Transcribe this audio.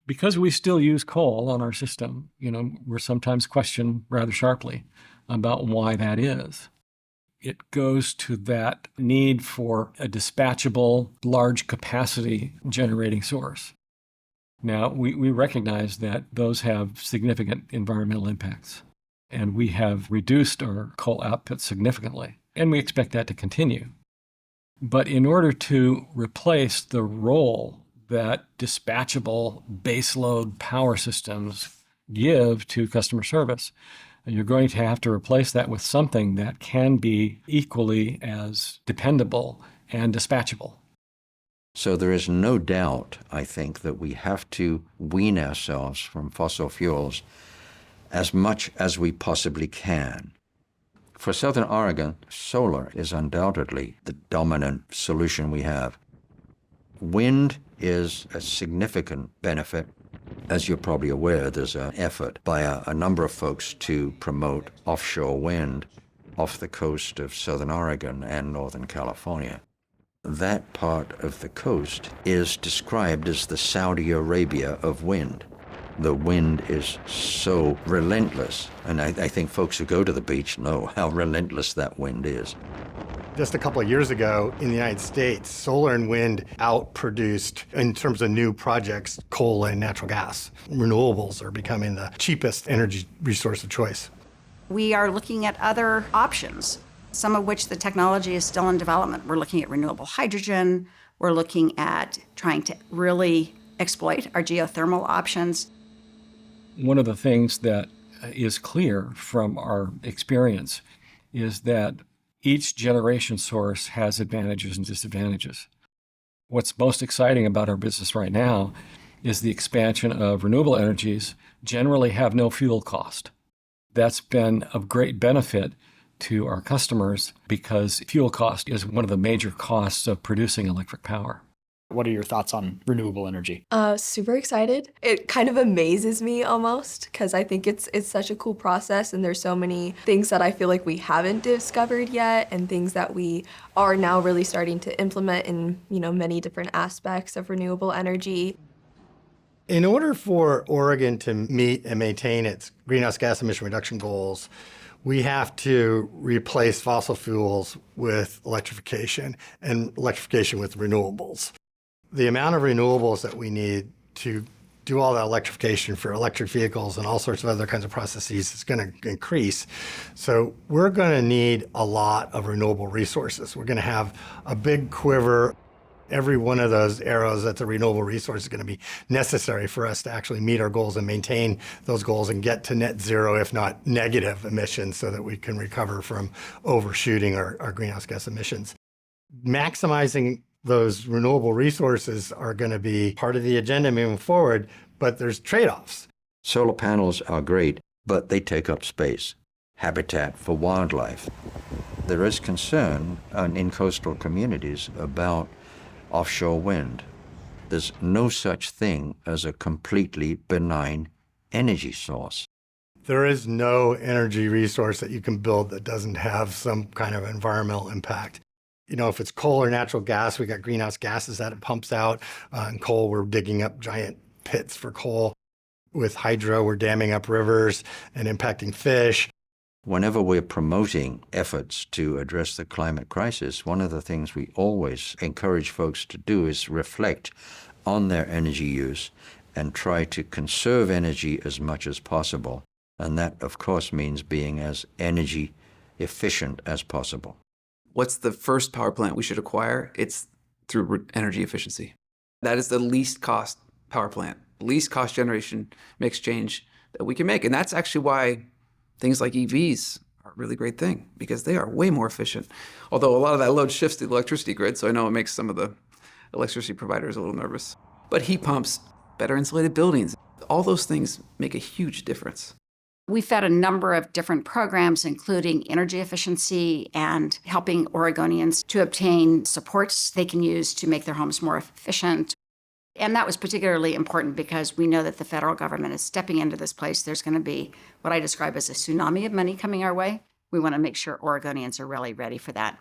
Because we still use coal on our system, we're sometimes questioned rather sharply about why that is. It goes to that need for a dispatchable, large capacity generating source. Now, we recognize that those have significant environmental impacts, and we have reduced our coal output significantly, and we expect that to continue. But in order to replace the role that dispatchable baseload power systems give to customer service, you're going to have to replace that with something that can be equally as dependable and dispatchable. So there is no doubt, I think, that we have to wean ourselves from fossil fuels as much as we possibly can. For Southern Oregon, solar is undoubtedly the dominant solution we have. Wind is a significant benefit. As you're probably aware, there's an effort by a number of folks to promote offshore wind off the coast of Southern Oregon and Northern California. That part of the coast is described as the Saudi Arabia of wind. The wind is so relentless, and I think folks who go to the beach know how relentless that wind is. Just a couple of years ago in the United States, solar and wind outproduced, in terms of new projects, coal and natural gas. Renewables are becoming the cheapest energy resource of choice. We are looking at other options, some of which the technology is still in development. We're looking at renewable hydrogen. We're looking at trying to really exploit our geothermal options. One of the things that is clear from our experience is that each generation source has advantages and disadvantages. What's most exciting about our business right now is the expansion of renewable energies generally have no fuel cost. That's been of great benefit to our customers because fuel cost is one of the major costs of producing electric power. What are your thoughts on renewable energy? Super excited. It kind of amazes me almost because I think it's such a cool process, and there's so many things that I feel like we haven't discovered yet and things that we are now really starting to implement in, many different aspects of renewable energy. In order for Oregon to meet and maintain its greenhouse gas emission reduction goals, we have to replace fossil fuels with electrification and electrification with renewables. The amount of renewables that we need to do all that electrification for electric vehicles and all sorts of other kinds of processes is going to increase. So we're going to need a lot of renewable resources. We're going to have a big quiver. Every one of those arrows that's a renewable resource is going to be necessary for us to actually meet our goals and maintain those goals and get to net zero, if not negative emissions, so that we can recover from overshooting our greenhouse gas emissions. Maximizing those renewable resources are going to be part of the agenda moving forward, but there's trade-offs. Solar panels are great, but they take up space, habitat for wildlife. There is concern in coastal communities about offshore wind. There's no such thing as a completely benign energy source. There is no energy resource that you can build that doesn't have some kind of environmental impact. If it's coal or natural gas, we got greenhouse gases that it pumps out. In coal, we're digging up giant pits for coal. With hydro, we're damming up rivers and impacting fish. Whenever we're promoting efforts to address the climate crisis, one of the things we always encourage folks to do is reflect on their energy use and try to conserve energy as much as possible. And that, of course, means being as energy efficient as possible. What's the first power plant we should acquire? It's through energy efficiency. That is the least cost power plant, least cost generation mix change that we can make. And that's actually why things like EVs are a really great thing, because they are way more efficient. Although a lot of that load shifts to the electricity grid, so I know it makes some of the electricity providers a little nervous. But heat pumps, better insulated buildings, all those things make a huge difference. We've had a number of different programs, including energy efficiency and helping Oregonians to obtain supports they can use to make their homes more efficient. And that was particularly important because we know that the federal government is stepping into this place. There's going to be what I describe as a tsunami of money coming our way. We want to make sure Oregonians are really ready for that.